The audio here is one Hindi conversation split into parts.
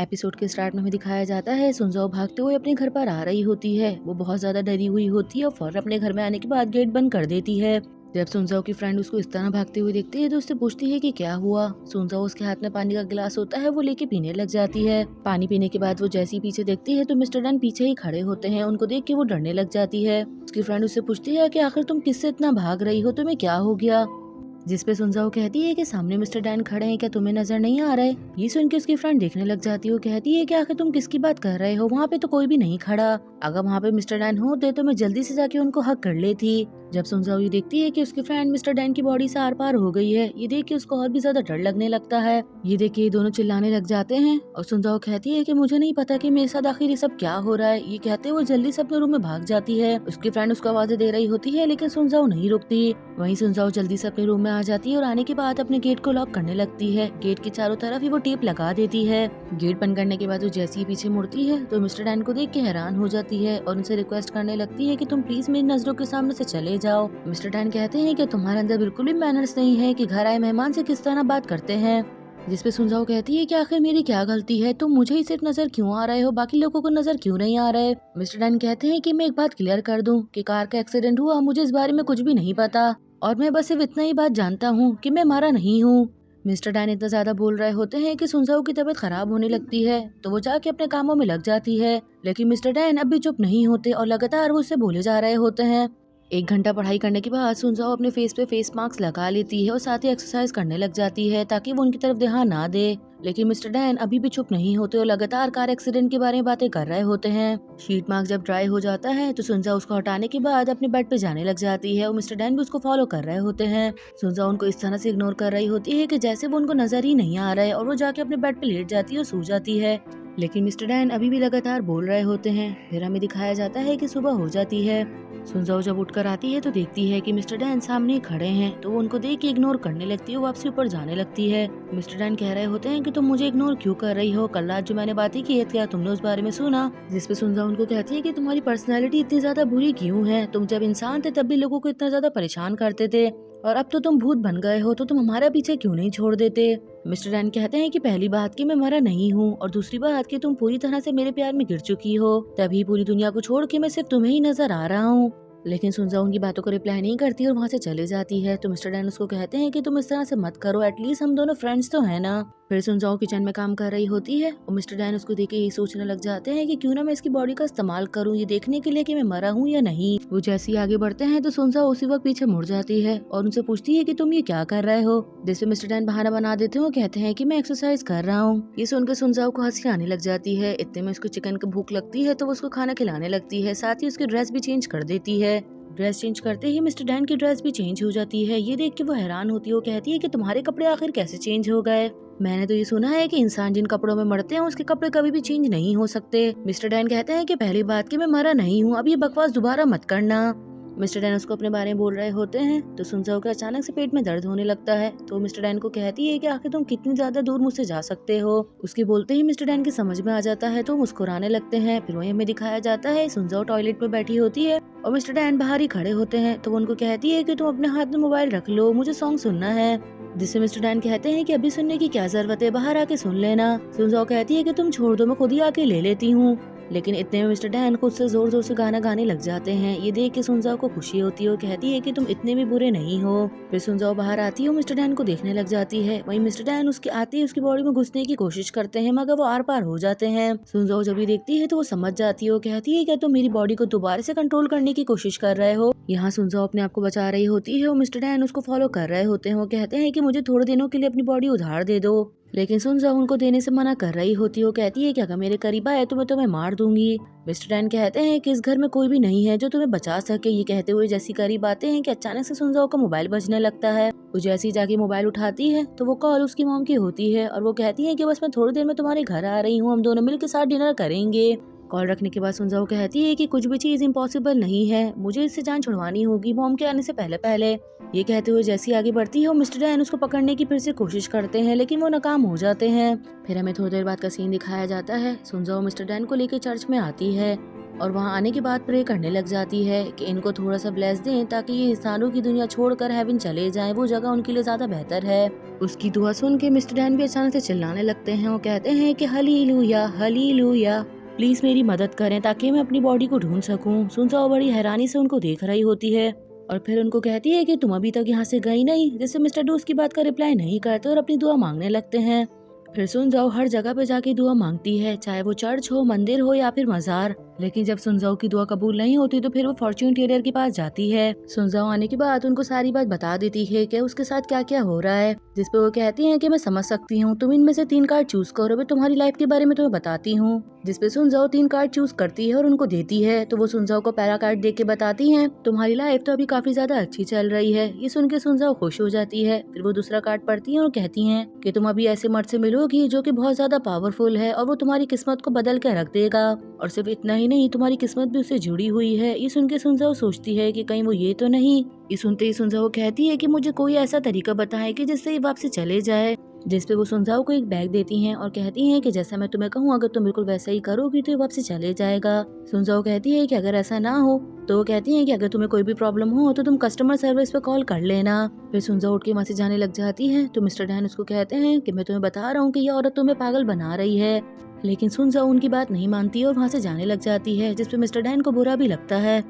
एपिसोड के स्टार्ट में हमें दिखाया जाता है सुनजाओ भागते हुए अपने घर पर आ रही होती है। वो बहुत ज्यादा डरी हुई होती है और फौरन अपने घर में आने के बाद गेट बंद कर देती है। जब सुनजाओ की फ्रेंड उसको इस तरह भागते हुए देखती है तो उससे पूछती है कि क्या हुआ। सुनजाओ उसके हाथ में पानी का गिलास होता है वो लेके पीने लग जाती है। पानी पीने के बाद वो जैसे ही पीछे देखती है तो मिस्टर डैन पीछे ही खड़े होते हैं। उनको देख के वो डरने लग जाती है। उसकी फ्रेंड उससे पूछती है कि आखिर तुम किससे इतना भाग रही हो, तुम्हें क्या हो गया। जिस पे सुनजाओ कहती है कि सामने मिस्टर डैन खड़े हैं, क्या तुम्हें नजर नहीं आ रहा है। ये सुन के उसकी फ्रेंड देखने लग जाती है। वो कहती है कि आखिर तुम किसकी बात कर रहे हो, वहाँ पे तो कोई भी नहीं खड़ा। अगर वहाँ पे मिस्टर डैन होते तो मैं जल्दी से जाके उनको हक कर लेती। जब सुनजाओ ये देखती है कि उसकी फ्रेंड मिस्टर डैन की बॉडी से आर पार हो गई है, ये देख के उसको और भी ज्यादा डर लगने लगता है। ये देख के ये दोनों चिल्लाने लग जाते हैं और सुनजाओ कहती है कि मुझे नहीं पता कि मेरे साथ आखिर ये सब क्या हो रहा है। ये कहते वो जल्दी से अपने रूम में भाग जाती है। उसकी फ्रेंड उसको आवाजें दे रही होती है लेकिन सुनजाओ नहीं रुकती। वहीं सुनजाओ जल्दी से अपने रूम में आ जाती है और आने के बाद अपने गेट को लॉक करने लगती है। गेट के चारों तरफ ही वो टेप लगा देती है। गेट बंद करने के बाद वो जैसे ही पीछे मुड़ती है तो मिस्टर डैन को देख के हैरान हो जाती है और उनसे रिक्वेस्ट करने लगती है कि तुम प्लीज मेरी नजरों के सामने से चले जाओ। मिस्टर डैन कहते हैं कि तुम्हारे अंदर बिल्कुल भी मैनर्स नहीं है कि घर आए मेहमान से किस तरह बात करते हैं। जिसपे सुनजाओ कहती है कि आखिर मेरी क्या गलती है, तुम मुझे ही सिर्फ नजर क्यों आ रहे हो, बाकी लोगों को नजर क्यों नहीं आ रहा है। मिस्टर डैन कहते हैं कि मैं एक बात क्लियर कर दूं कि कार का एक्सीडेंट हुआ, मुझे इस बारे में कुछ भी नहीं पता और मैं बस सिर्फ इतना ही बात जानता हूँ कि मैं मारा नहीं हूँ। मिस्टर डैन इतना ज्यादा बोल रहे होते हैं कि सुनजाओ की तबीयत खराब होने लगती है तो वो जाके अपने कामों में लग जाती है। लेकिन मिस्टर डैन अब भी चुप नहीं होते और लगातार वो उससे बोले जा रहे होते हैं। 1 घंटा पढ़ाई करने के बाद सुनजाओ अपने फेस पे फेस मास्क लगा लेती है और साथ ही एक्सरसाइज करने लग जाती है ताकि वो उनकी तरफ ध्यान ना दे। लेकिन मिस्टर डैन अभी भी चुप नहीं होते और लगातार कार एक्सीडेंट के बारे में बातें कर रहे होते हैं। शीट मास्क जब ड्राई हो जाता है तो सुनजाओ उसको हटाने के बाद अपने बेड पे जाने लग जाती है और मिस्टर डैन भी उसको फॉलो कर रहे होते हैं। सुनजाओ उनको इस तरह से इग्नोर कर रही होती है कि जैसे वो उनको नजर ही नहीं आ रहा है और वो जाके अपने बेड पे लेट जाती है और सो जाती है। लेकिन मिस्टर डैन अभी भी लगातार बोल रहे होते हैं। फिर हमें दिखाया जाता है कि सुबह हो जाती है। सुनजाओ जब उठकर आती है तो देखती है कि मिस्टर डैन सामने ही खड़े हैं तो वो उनको देख के इग्नोर करने लगती है। वो वापसी ऊपर जाने लगती है। मिस्टर डैन कह रहे होते हैं कि तुम मुझे इग्नोर क्यों कर रही हो, कल रात जो मैंने बातें की है क्या तुमने उस बारे में सुना। जिसपे सुनजाओ उनको कहती है कि तुम्हारी पर्सनैलिटी इतनी ज्यादा बुरी क्यों है, तुम जब इंसान थे तब भी लोगों को इतना ज्यादा परेशान करते थे और अब तो तुम भूत बन गए हो तो तुम हमारा पीछे क्यों नहीं छोड़ देते। मिस्टर डैन कहते हैं कि पहली बात कि मैं मरा नहीं हूँ और दूसरी बात कि तुम पूरी तरह से मेरे प्यार में गिर चुकी हो, तभी पूरी दुनिया को छोड़ के मैं सिर्फ तुम्हें ही नजर आ रहा हूँ। लेकिन सुनजाओ उनकी बातों को रिप्लाई नहीं करती और वहाँ से चले जाती है। तो मिस्टर डैन उसको कहते हैं कि तुम इस तरह से मत करो, एटलीस्ट हम दोनों फ्रेंड्स तो है ना। फिर सुनजाओ किचन में काम कर रही होती है और मिस्टर डैन उसको देख के यही सोचने लग जाते हैं कि क्यों ना मैं इसकी बॉडी का इस्तेमाल करूं ये देखने के लिए कि मैं मरा हूं या नहीं। वो जैसे ही आगे बढ़ते हैं तो सुनजाओ उसी वक्त पीछे मुड़ जाती है और उनसे पूछती है कि तुम ये क्या कर रहे हो। जिससे मिस्टर डैन बहाना बना देते हैं, वो कहते हैं कि मैं एक्सरसाइज कर रहा हूँ। ये सुनकर सुनजाओ को हंसी आने लग जाती है। इतने में उसको चिकन की भूख लगती है तो वो उसको खाना खिलाने लगती है, साथ ही उसकी ड्रेस भी चेंज कर देती है। ड्रेस चेंज करते ही मिस्टर डैन की ड्रेस भी चेंज हो जाती है। ये देख के वो हैरान होती है। वो कहती है कि तुम्हारे कपड़े आखिर कैसे चेंज हो गए, मैंने तो ये सुना है कि इंसान जिन कपड़ों में मरते हैं उसके कपड़े कभी भी चेंज नहीं हो सकते। मिस्टर डैन कहते हैं कि पहली बात कि मैं मरा नहीं हूँ, अब ये बकवास दोबारा मत करना। मिस्टर डैन उसको अपने बारे में बोल रहे होते हैं तो सुनजाओ के अचानक से पेट में दर्द होने लगता है। तो मिस्टर डैन को कहती है कि आखिर तुम कितनी ज्यादा दूर मुझसे जा सकते हो। उसके बोलते ही मिस्टर डैन की समझ में आ जाता है तो मुस्कुराने लगते हैं। फिर वहीं हमें दिखाया जाता है सुनजाओ टॉयलेट में बैठी होती है और मिस्टर डैन बाहर ही खड़े होते हैं। तो वो उनको कहती है कि तुम अपने हाथ में मोबाइल रख लो, मुझे सॉन्ग सुनना है। जिससे मिस्टर डैन कहते हैं कि अभी सुनने की क्या जरूरत है, बाहर आके सुन लेना। सुनजाओ कहती है कि तुम छोड़ दो, मैं खुद ही आके ले लेती हूँ। लेकिन इतने में मिस्टर डैन खुद से जोर जोर से गाना गाने लग जाते हैं। ये देख के सुनजाओ को खुशी होती है। वो कहती है कि तुम इतने भी बुरे नहीं हो। फिर सुनजाओ बाहर आती है और मिस्टर डैन को देखने लग जाती है। वहीं मिस्टर डैन उसके आते ही उसकी बॉडी में घुसने की कोशिश करते हैं मगर वो आर पार हो जाते हैं। सुनजाओ जब ये देखती है तो वो समझ जाती है। वो कहती है कि तुम मेरी बॉडी को दोबारा से कंट्रोल करने की कोशिश कर रहे हो। यहाँ सुनजाओ अपने आप को बचा रही होती है और मिस्टर डैन उसको फॉलो कर रहे होते हैं। वो कहते हैं कि मुझे थोड़े दिनों के लिए अपनी बॉडी उधार दे दो, लेकिन सुनजाओ उनको देने से मना कर रही होती है। वो कहती है कि अगर मेरे करीब आए तो मैं तुम्हें मार दूंगी। मिस्टर डैन कहते हैं कि इस घर में कोई भी नहीं है जो तुम्हें बचा सके। ये कहते हुए जैसी करीब आते हैं कि अचानक से सुनजाओ का मोबाइल बजने लगता है। वो जैसे ही जाके मोबाइल उठाती है तो वो कॉल उसकी मॉम की होती है और वो कहती है कि बस मैं थोड़ी देर में तुम्हारे घर आ रही हूँ, हम दोनों मिलकर साथ डिनर करेंगे। कॉल रखने के बाद सुनजाओ कहती है कि कुछ भी चीज इम्पॉसिबल नहीं है, मुझे इससे जान छुड़वानी होगी मॉम के आने से पहले पहले। ये कहते हुए जैसी आगे बढ़ती है और मिस्टर डैन उसको पकड़ने की फिर से कोशिश करते हैं लेकिन वो नाकाम हो जाते हैं। फिर हमें थोड़ी देर बाद का सीन दिखाया जाता है। सुनजाओ मिस्टर डैन को लेकर चर्च में आती है और वहाँ आने के बाद प्रे करने लग जाती है कि इनको थोड़ा सा ब्लेस दें ताकि ये इंसानों की दुनिया छोड़कर हेवन चले जाएं, वो जगह उनके लिए ज्यादा बेहतर है। उसकी दुआ सुन के मिस्टर डैन भी अचानक से चिल्लाने लगते हैं और कहते हैं कि हालेलुया हालेलुया, प्लीज मेरी मदद करें ताकि मैं अपनी बॉडी को ढूंढ सकूं। सुनजाओ बड़ी हैरानी से उनको देख रही होती है और फिर उनको कहती है कि तुम अभी तक यहाँ से गई नहीं, जिससे मिस्टर डू उसकी बात का रिप्लाई नहीं करते और अपनी दुआ मांगने लगते हैं। फिर सुनजाओ हर जगह पे जाके दुआ मांगती है, चाहे वो चर्च हो, मंदिर हो या फिर मजार। लेकिन जब सुनजाओ की दुआ कबूल नहीं होती तो फिर वो फॉर्च्यून टेलर के पास जाती है। सुनजाओ आने के बाद उनको सारी बात बता देती है कि उसके साथ क्या क्या हो रहा है, जिसपे वो कहती है कि मैं समझ सकती हूँ, तुम इनमें से 3 कार्ड चूज करो, मैं तुम्हारी लाइफ के बारे में तुम्हें बताती हूँ। जिसपे सुनजाओ 3 कार्ड चूज करती है और उनको देती है। तो वो सुनजाओ को पहला कार्ड देख के बताती है, तुम्हारी लाइफ तो अभी काफी ज्यादा अच्छी चल रही है। ये सुन के सुनजाओ खुश हो जाती है। फिर वो दूसरा कार्ड पढ़ती है और कहती है कि तुम अभी ऐसे मर्द से मिलोगी जो कि बहुत ज्यादा पावरफुल है और वो तुम्हारी किस्मत को बदल के रख देगा। और सिर्फ इतना ही नहीं, तुम्हारी किस्मत भी उससे जुड़ी हुई है। ये सुन के सुनजाओ सोचती है कि कहीं वो ये तो नहीं। ये सुनते ही सुनजाओ कहती है कि मुझे कोई ऐसा तरीका बताएं कि जिससे ये वापसी चले जाए। जिसपे वो सुनजाओ को एक बैग देती हैं और कहती हैं कि जैसा मैं तुम्हें कहूँ अगर तुम बिल्कुल वैसा ही करोगी तो ये वापसी चले जाएगा। सुनजाओ कहती है कि अगर ऐसा ना हो तो वो कहती है कि अगर तुम्हें कोई भी प्रॉब्लम हो तो तुम कस्टमर सर्विस पे कॉल कर लेना। फिर सुनजाओ उठ के वहाँ से जाने लग जाती है। तो मिस्टर डैन उसको कहते हैं कि मैं तुम्हें बता रहा हूँ कि ये औरत तुम्हें पागल बना रही है। लेकिन सुनजाओ उनकी बात नहीं मानती और वहाँ से जाने लग जाती है, जिसपे मिस्टर डैन को बुरा भी लगता है।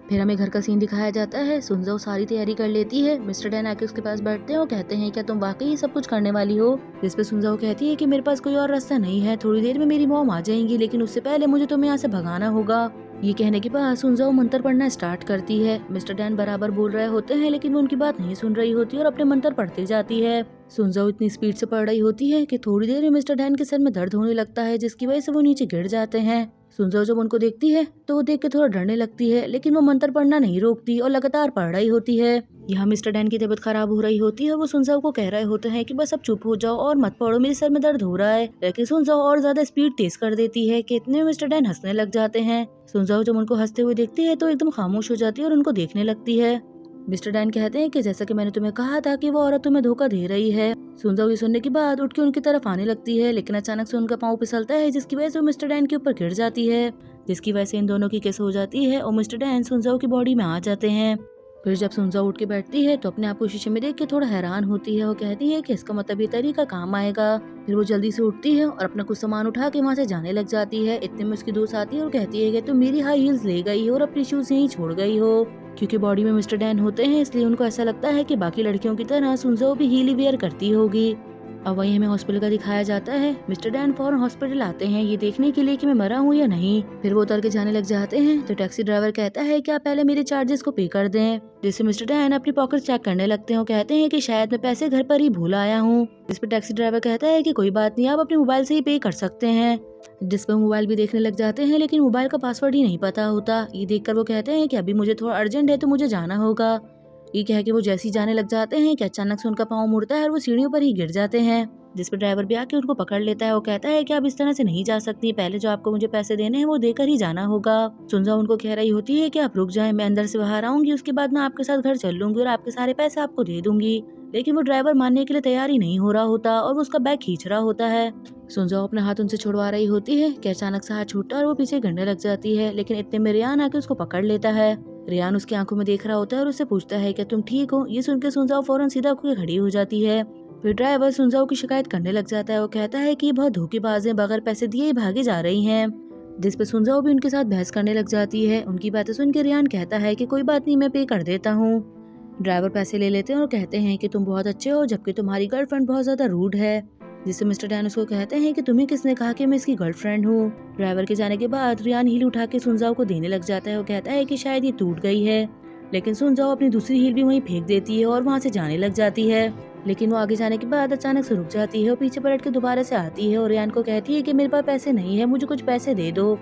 फिर हमें घर का सीन दिखाया जाता है। सुनजाओ सारी तैयारी कर लेती है। मिस्टर डैन आके उसके पास बैठते हैं और कहते हैं क्या तुम वाकई सब कुछ करने वाली हो। जिसपे सुनजाओ कहती है कि मेरे पास कोई और रास्ता नहीं है, थोड़ी देर में मेरी मॉम आ जाएंगी, लेकिन उससे पहले मुझे तुम्हें यहाँ से भगाना होगा। ये कहने के बाद सुनजाओ मंत्र पढ़ना स्टार्ट करती है। मिस्टर डैन बराबर बोल रहे होते हैं लेकिन वो उनकी बात नहीं सुन रही होती और अपने मंत्र पढ़ती जाती है। सुनजाओ इतनी स्पीड से पढ़ रही होती है कि थोड़ी देर में मिस्टर डैन के सर में दर्द होने लगता है, जिसकी वजह से वो नीचे गिर जाते हैं। सुनजाओ जब उनको देखती है तो वो देख के थोड़ा डरने लगती है, लेकिन वो मंत्र पढ़ना नहीं रोकती और लगातार पढ़ रही होती है। यहाँ मिस्टर डैन की तबीयत खराब हो रही होती है और वो सुनजाओ को कह रहे होते हैं कि बस अब चुप हो जाओ और मत पढ़ो, मेरे सर में दर्द हो रहा है। लेकिन सुनजाओ और ज्यादा स्पीड तेज कर देती है कि इतने में मिस्टर डैन हंसने लग जाते हैं। सुनजाओ जब उनको हंसते हुए देखती है तो एकदम खामोश हो जाती है और उनको देखने लगती है। मिस्टर डैन कहते हैं कि जैसा कि मैंने तुम्हें कहा था कि वो औरत तुम्हें धोखा दे रही है। सुनजाओ ये सुनने के बाद उठ के उनकी तरफ आने लगती है, लेकिन अचानक से उनका पाँव फिसलता है, जिसकी वजह से वो मिस्टर डैन के ऊपर गिर जाती है, जिसकी वजह से इन दोनों की किस हो जाती है और मिस्टर डैन सुनजाओ की बॉडी में आ जाते हैं। फिर जब सुनजाओ उठ के बैठती है तो अपने आप को शीशे में देख के थोड़ा हैरान होती है और कहती है कि इसका मतलब ये तरीका काम आएगा। फिर वो जल्दी से उठती है और अपना कुछ सामान उठा के वहाँ से जाने लग जाती है। इतने में उसकी दोस्त आती है और कहती है कि तुम मेरी हाई हील्स ले गई हो और अपनी शूज यहीं छोड़ गई हो। क्योंकि बॉडी में मिस्टर डैन होते हैं इसलिए उनको ऐसा लगता है कि बाकी लड़कियों की तरह सुनजाओ भी हील वेयर करती होगी। अब वही हमें हॉस्पिटल का दिखाया जाता है। मिस्टर डैन फौरन हॉस्पिटल आते हैं ये देखने के लिए कि मैं मरा हूँ या नहीं। फिर वो उतर के जाने लग जाते हैं तो टैक्सी ड्राइवर कहता है कि आप पहले मेरे चार्जेस को पे कर दें। जिससे मिस्टर डैन अपनी पॉकेट चेक करने लगते हैं और कहते हैं कि शायद मैं पैसे घर पर ही भूल आया हूँ। जिस पर टैक्सी ड्राइवर कहता है कि कोई बात नहीं, आप अपने मोबाइल से ही पे कर सकते हैं। जिस पर मोबाइल भी देखने लग जाते हैं, लेकिन मोबाइल का पासवर्ड ही नहीं पता होता। ये देखकर वो कहते हैं कि अभी मुझे थोड़ा अर्जेंट है तो मुझे जाना होगा। ये कह के वो जैसे ही जाने लग जाते हैं कि अचानक से उनका पाँव मुड़ता है और वो सीढ़ियों पर ही गिर जाते हैं। जिस पर ड्राइवर भी आके उनको पकड़ लेता है। वो कहता है कि आप इस तरह से नहीं जा सकती, पहले जो आपको मुझे पैसे देने हैं वो देकर ही जाना होगा। सुनजाओ उनको कह रही होती है कि आप रुक जाएं, मैं अंदर से बाहर आऊंगी, उसके बाद मैं आपके साथ घर चल लूंगी और आपके सारे पैसे आपको दे दूंगी। लेकिन वो ड्राइवर मानने के लिए तैयार ही नहीं हो रहा होता और वो उसका बैग खींच रहा होता है। सुनजाओ अपना हाथ उनसे छुड़वा रही होती है कि अचानक से हाथ छूटता है और वो पीछे गिरने लग जाती है। लेकिन इतने में रियान आके उसको पकड़ लेता है। रियान उसकी आंखों में देख रहा होता है और उससे पूछता है कि तुम ठीक हो। ये सुनकर सुनजाओ फौरन सीधा होकर खड़ी हो जाती है। फिर ड्राइवर सुनजाओ की शिकायत करने लग जाता है। वो कहता है कि ये बहुत धोखेबाज हैं, बगैर पैसे दिए ही भागे जा रही हैं। जिस पे सुनजाओ भी उनके साथ बहस करने लग जाती है। उनकी बातें सुनकर रियान कहता है कि कोई बात नहीं, मैं पे कर देता हूँ। ड्राइवर पैसे ले लेते हैं और कहते हैं कि तुम बहुत अच्छे हो, जबकि तुम्हारी गर्लफ्रेंड बहुत ज्यादा रूड है। जिससे मिस्टर डैन उसको कहते हैं कि तुम्हें किसने कहा कि मैं इसकी गर्लफ्रेंड हूँ। ड्राइवर के जाने के बाद रियान हील उठा के सुनजाओ को देने लग जाता है। वो कहता है कि शायद ये टूट गई है, लेकिन सुनजाओ अपनी दूसरी हील भी वहीं फेंक देती है और वहाँ से जाने लग जाती है। लेकिन वो आगे जाने के बाद अचानक से रुक जाती है और पीछे पलट के दोबारा से आती है और रियान को कहती है कि मेरे पास पैसे नहीं है, मुझे कुछ पैसे दे दो।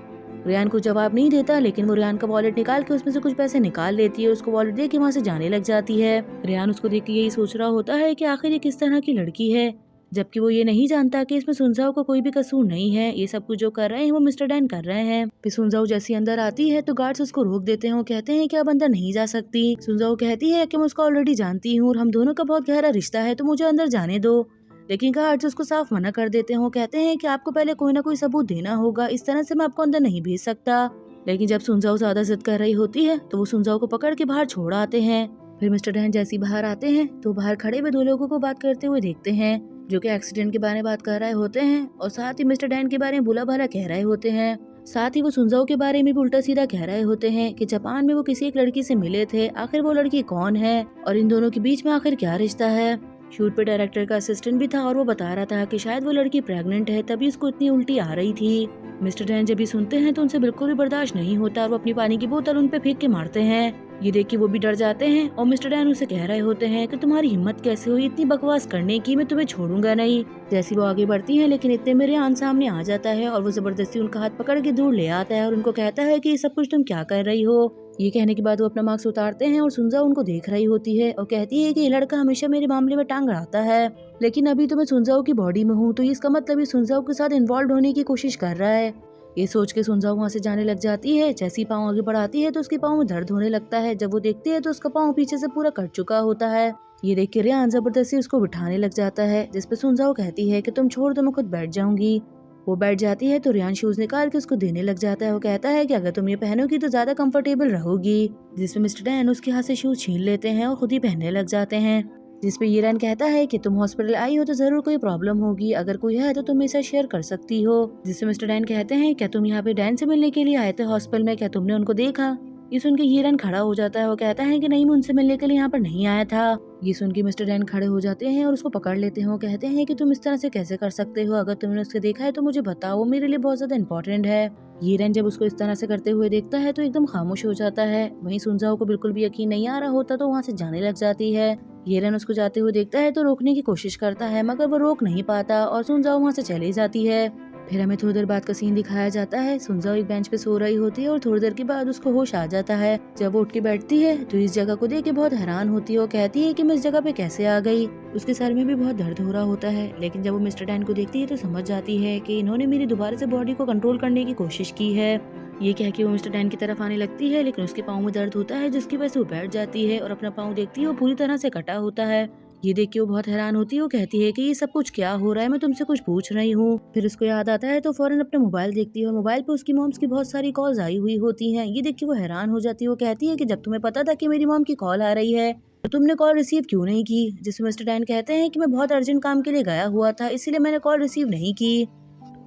रियान को जवाब नहीं देता, लेकिन वो रियान का वॉलेट निकाल के उसमें से कुछ पैसे निकाल लेती है और उसको वॉलेट दे के वहाँ से जाने लग जाती है। रियान उसको देख के यही सोच रहा होता है कि आखिर ये किस तरह की लड़की है, जबकि वो ये नहीं जानता कि इसमें सुनजाओ का कोई भी कसूर नहीं है। ये सब कुछ जो कर रहे हैं वो मिस्टर डैन कर रहे हैं। फिर सुनजाओ जैसी अंदर आती है तो गार्ड्स उसको रोक देते हैं। वो कहते हैं कि अब अंदर नहीं जा सकती। सुनजाओ कहती है कि मैं उसको ऑलरेडी जानती हूँ और हम दोनों का बहुत गहरा रिश्ता है, तो मुझे अंदर जाने दो। लेकिन गार्ड्स उसको साफ मना कर देते हैं। वो कहते हैं कि आपको पहले कोई ना कोई सबूत देना होगा, इस तरह से मैं आपको अंदर नहीं भेज सकता। लेकिन जब सुनजाओ ज्यादा जिद कर रही होती है तो वो सुनजाओ को पकड़ के बाहर छोड़ आते हैं। फिर मिस्टर डैन जैसे ही बाहर आते हैं तो बाहर खड़े हुए दो लोगों को बात करते हुए देखते हैं, जो कि एक्सीडेंट के बारे में बात कर रहे होते हैं और साथ ही मिस्टर डैन के बारे में बुरा भला कह रहे होते हैं। साथ ही वो सुनजाओ के बारे में भी उल्टा सीधा कह रहे होते हैं कि जापान में वो किसी एक लड़की से मिले थे, आखिर वो लड़की कौन है और इन दोनों के बीच में आखिर क्या रिश्ता है। शूट पे डायरेक्टर का असिस्टेंट भी था और वो बता रहा था कि शायद वो लड़की प्रेग्नेंट है, तभी उसको इतनी उल्टी आ रही थी। मिस्टर डैन जब भी सुनते हैं तो उनसे बिल्कुल भी बर्दाश्त नहीं होता और वो अपनी पानी की बोतल उन पे फेंक के मारते हैं। ये देख के वो भी डर जाते हैं और मिस्टर डैन उसे कह रहे होते हैं कि तुम्हारी हिम्मत कैसे हुई इतनी बकवास करने की, मैं तुम्हें छोड़ूंगा नहीं। जैसी वो आगे बढ़ती हैं लेकिन इतने में रेहान सामने आ जाता है और वो जबरदस्ती उनका हाथ पकड़ के दूर ले आता है और उनको कहता है कि ये सब कुछ तुम क्या कर रही हो। ये कहने के बाद वो अपना मास्क उतारते हैं और सुनजाओ उनको देख रही होती है और कहती है कि ये लड़का हमेशा मेरे मामले में टांग अड़ाता है, लेकिन अभी तो मैं सुनजाओ की बॉडी में हूँ, तो इसका मतलब ये सुनजाओ के साथ इन्वॉल्व होने की कोशिश कर रहा है। ये सोच के सुनजाओ वहाँ से जाने लग जाती है। जैसी पाँव आगे बढ़ाती है तो उसके पाँव में दर्द होने लगता है। जब वो देखती है तो उसका पाँव पीछे से पूरा कट चुका होता है। ये देख के रेहान जबरदस्ती उसको बिठाने लग जाता है, जिसपे सुनजाओ कहती है कि तुम छोड़ दो, मैं खुद बैठ जाऊंगी। वो बैठ जाती है तो रेहान शूज निकाल के उसको देने लग जाता है। वो कहता है कि अगर तुम ये पहनोगी तो ज्यादा कंफर्टेबल रहोगी, जिसमें मिस्टर डैन उसके हाथ से शूज छीन लेते हैं और खुद ही पहनने लग जाते हैं। जिसपे हीरन कहता है कि तुम हॉस्पिटल आई हो तो जरूर कोई प्रॉब्लम होगी, अगर कोई है तो तुम मेरे साथ शेयर कर सकती हो। जिससे मिस्टर डैन कहते हैं क्या तुम यहाँ पे डैन से मिलने के लिए आए थे हॉस्पिटल में, क्या तुमने उनको देखा? ये सुन के हीरन खड़ा हो जाता है। वो कहता है कि नहीं, मैं उनसे मिलने के लिए यहाँ पर नहीं आया था। ये सुन के मिस्टर डैन खड़े हो जाते हैं और उसको पकड़ लेते हैं। वो कहते हैं कि तुम इस तरह से कैसे कर सकते हो, अगर तुमने उसके देखा है तो मुझे बताओ, मेरे लिए बहुत ज्यादा इम्पोर्टेंट है। हीरन जब उसको इस तरह से करते हुए देखता है तो एकदम खामोश हो जाता है। वहीं सुनजाओ को बिल्कुल भी यकीन नहीं आ रहा होता तो वहाँ से जाने लग जाती है। हीरन उसको जाते हुए देखता है तो रोकने की कोशिश करता है, मगर वो रोक नहीं पाता और सुनजाओ वहाँ से चली जाती है। फिर हमें थोड़ी देर बाद का सीन दिखाया जाता है। सुनजाओ एक बेंच पे सो रही होती है और थोड़ी देर के बाद उसको होश आ जाता है। जब वो उठ के बैठती है तो इस जगह को देख के बहुत हैरान होती है। वो कहती है कि मैं इस जगह पे कैसे आ गई। उसके सर में भी बहुत दर्द हो रहा होता है, लेकिन जब वो मिस्टर डैन को देखती है तो समझ जाती है कि इन्होंने मेरी दोबारा से बॉडी को कंट्रोल करने की कोशिश की है। ये कह के वो मिस्टर डैन की तरफ आने लगती है, लेकिन उसके पाँव में दर्द होता है, जिसकी वजह से वो बैठ जाती है और अपना पाँव देखती है वो पूरी तरह से कटा होता है। ये देख के वो बहुत हैरान होती है। वो कहती है कि ये सब कुछ क्या हो रहा है, मैं तुमसे कुछ पूछ रही हूँ। फिर उसको याद आता है तो फौरन अपना मोबाइल देखती है और मोबाइल पे उसकी मॉम्स की बहुत सारी कॉल्स आई हुई होती हैं। ये देख के वो हैरान हो जाती है। वो कहती है कि जब तुम्हें पता था कि मेरी मॉम की कॉल आ रही है तो तुमने कॉल रिसीव क्यों नहीं की? जिसमें मिस्टर डैन कहते हैं कि मैं बहुत अर्जेंट काम के लिए गया हुआ था, इसीलिए मैंने कॉल रिसीव नहीं की।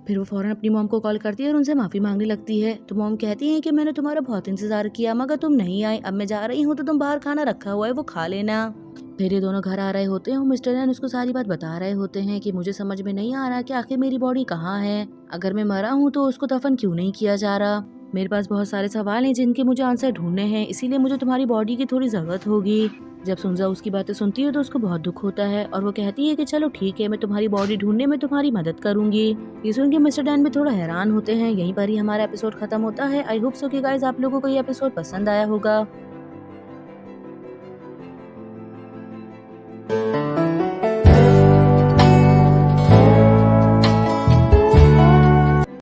फिर वो फौरन अपनी मॉम को कॉल करती है और उनसे माफी मांगने लगती है। तो मॉम कहती है कि मैंने तुम्हारा बहुत इंतजार किया मगर तुम नहीं आए, अब मैं जा रही हूँ तो तुम बाहर खाना रखा हुआ है वो खा लेना। फिर ये दोनों घर आ रहे होते हैं और मिस्टर डैन उसको सारी बात बता रहे होते हैं कि मुझे समझ में नहीं आ रहा कि आखिर मेरी बॉडी कहाँ है, अगर मैं मरा हूँ तो उसको दफन क्यों नहीं किया जा रहा। मेरे पास बहुत सारे सवाल हैं जिनके मुझे आंसर ढूंढने हैं, इसीलिए मुझे तुम्हारी बॉडी की थोड़ी जरूरत होगी। जब सुनजाओ उसकी बातें सुनती है तो उसको बहुत दुख होता है और वो कहती है कि चलो ठीक है, मैं तुम्हारी बॉडी ढूंढने में तुम्हारी मदद करूंगी। ये सुन के मिस्टर डैन भी थोड़ा हैरान होते हैं। यहीं पर ही हमारा एपिसोड खत्म होता है। आई होप सो कि गाइस आप लोगों को ये एपिसोड पसंद आया होगा।